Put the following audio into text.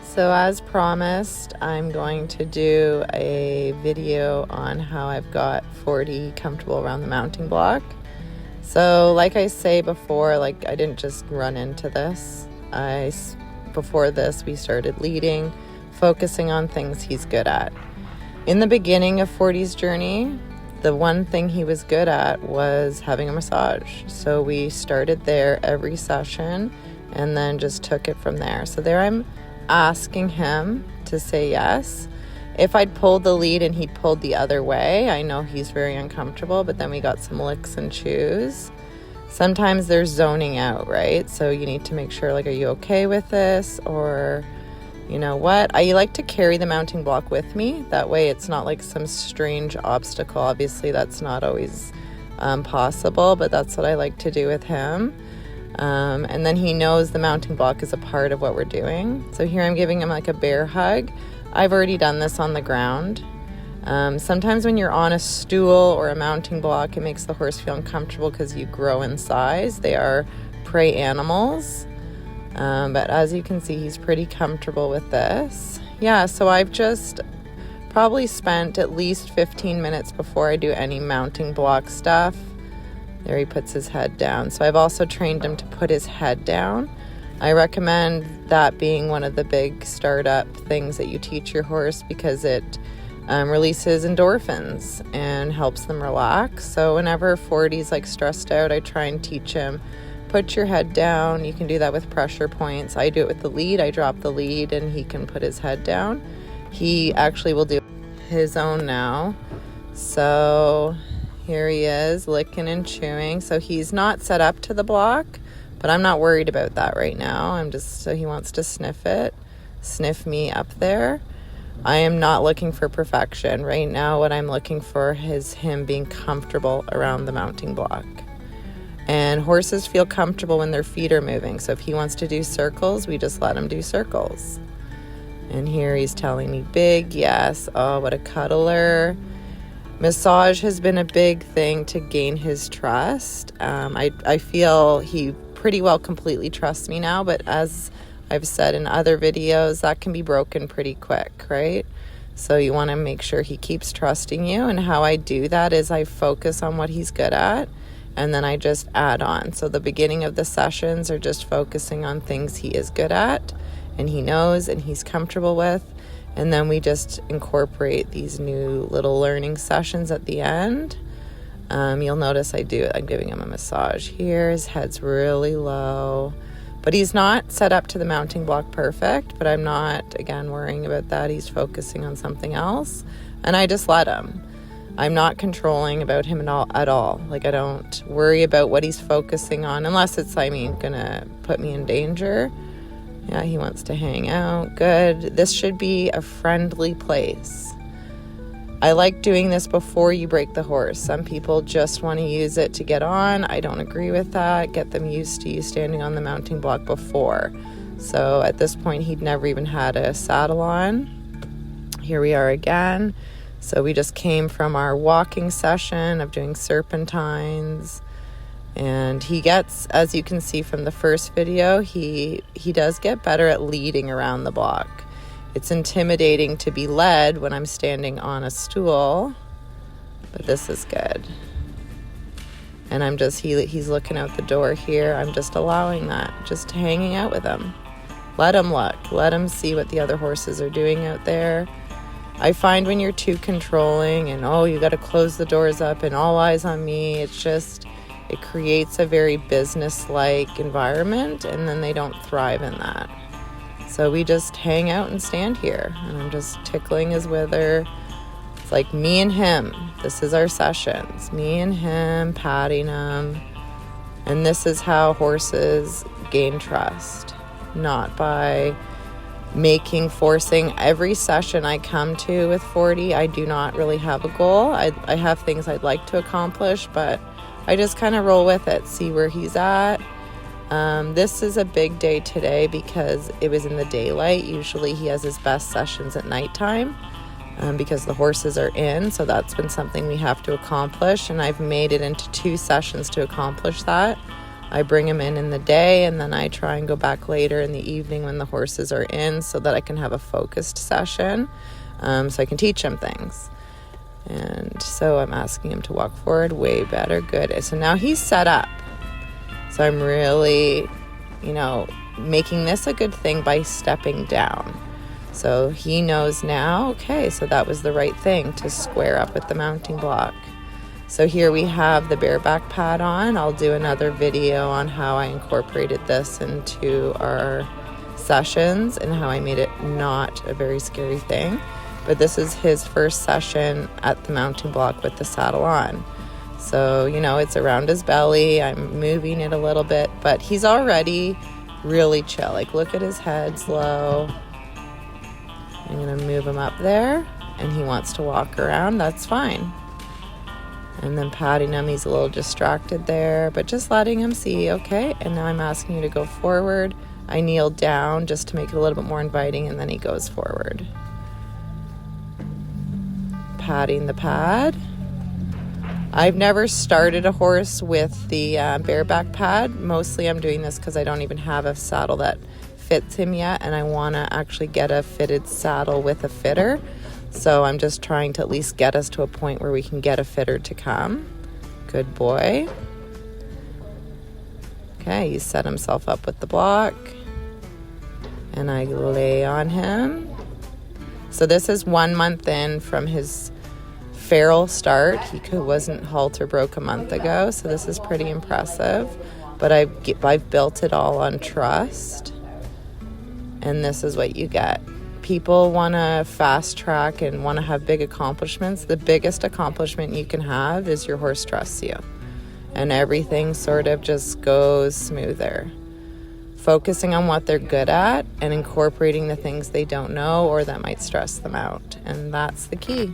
So as promised, I'm going to do a video on how I've got 40 comfortable around the mounting block. So like I say before, I didn't just run into this. Before this, we started leading, focusing on things he's good at. In the beginning of 40's journey, the one thing he was good at was having a massage. So we started there every session and then just took it from there. So there I'm asking him to say yes. If I'd pulled the lead and he'd pulled the other way, I know he's very uncomfortable, but then we got some licks and chews. Sometimes there's zoning out, right? So you need to make sure, are you okay with this? Or, you know what? I like to carry the mounting block with me. That way it's not like some strange obstacle. Obviously that's not always possible, but that's what I like to do with him. And then he knows the mounting block is a part of what we're doing. So here I'm giving him a bear hug. I've already done this on the ground. Sometimes when you're on a stool or a mounting block, it makes the horse feel uncomfortable because you grow in size. They are prey animals. But as you can see, he's pretty comfortable with this. Yeah, so I've just probably spent at least 15 minutes before I do any mounting block stuff. There he puts his head down. So I've also trained him to put his head down. I recommend that being one of the big startup things that you teach your horse because it releases endorphins and helps them relax. So whenever 40's stressed out, I try and teach him, put your head down. You can do that with pressure points. I do it with the lead. I drop the lead and he can put his head down. He actually will do his own now. So here he is, licking and chewing. So he's not set up to the block, but I'm not worried about that right now. So he wants to sniff me up there. I am not looking for perfection. Right now, what I'm looking for is him being comfortable around the mounting block. And horses feel comfortable when their feet are moving. So if he wants to do circles, we just let him do circles. And here he's telling me big yes. Oh, what a cuddler. Massage has been a big thing to gain his trust. I feel he pretty well completely trusts me now, but as I've said in other videos, that can be broken pretty quick, right? So you want to make sure he keeps trusting you, and how I do that is I focus on what he's good at, and then I just add on. So the beginning of the sessions are just focusing on things he is good at, and he knows, and he's comfortable with. And then we just incorporate these new little learning sessions at the end. You'll notice I'm giving him a massage here. His head's really low. But he's not set up to the mounting block perfect. But I'm not, again, worrying about that. He's focusing on something else. And I just let him. I'm not controlling about him at all. I don't worry about what he's focusing on. Unless it's, going to put me in danger. Yeah, he wants to hang out. Good. This should be a friendly place. I like doing this before you break the horse. Some people just want to use it to get on. I don't agree with that. Get them used to you standing on the mounting block before. So at this point, he'd never even had a saddle on. Here we are again. So we just came from our walking session of doing serpentines. And he gets, as you can see from the first video, he does get better at leading around the block. It's intimidating to be led when I'm standing on a stool, but this is good. And he's looking out the door here. I'm just allowing that, just hanging out with him. Let him look, let him see what the other horses are doing out there. I find when you're too controlling and, you got to close the doors up and all eyes on me, it creates a very business-like environment, and then they don't thrive in that. So we just hang out and stand here, and I'm just tickling his wither. It's like me and him. This is our sessions. Me and him, patting him. And this is how horses gain trust, not by forcing. Every session I come to with 40, I do not really have a goal. I have things I'd like to accomplish, but I just kind of roll with it, see where he's at. This is a big day today because it was in the daylight. Usually he has his best sessions at nighttime because the horses are in. So that's been something we have to accomplish. And I've made it into 2 sessions to accomplish that. I bring him in the day, and then I try and go back later in the evening when the horses are in so that I can have a focused session, so I can teach him things. And so I'm asking him to walk forward. Way better. Good. So now he's set up. So I'm really, making this a good thing by stepping down. So he knows now, okay, so that was the right thing to square up with the mounting block. So here we have the bareback pad on. I'll do another video on how I incorporated this into our sessions and how I made it not a very scary thing. But this is his first session at the mounting block with the saddle on. So, it's around his belly. I'm moving it a little bit, but he's already really chill. Like, look at his head's low. I'm going to move him up there, and he wants to walk around. That's fine. And then patting him, he's a little distracted there, but just letting him see, okay, and now I'm asking you to go forward. I kneel down just to make it a little bit more inviting, and then he goes forward. Patting the pad. I've never started a horse with the bareback pad. Mostly I'm doing this because I don't even have a saddle that fits him yet, and I want to actually get a fitted saddle with a fitter. So I'm just trying to at least get us to a point where we can get a fitter to come. Good boy. Okay, he set himself up with the block, and I lay on him. So this is 1 month in from his feral start. He wasn't halter broke a month ago, so this is pretty impressive. But I've built it all on trust, and this is what you get. People want to fast track and want to have big accomplishments. The biggest accomplishment you can have is your horse trusts you, and everything sort of just goes smoother. Focusing on what they're good at and incorporating the things they don't know or that might stress them out, and that's the key.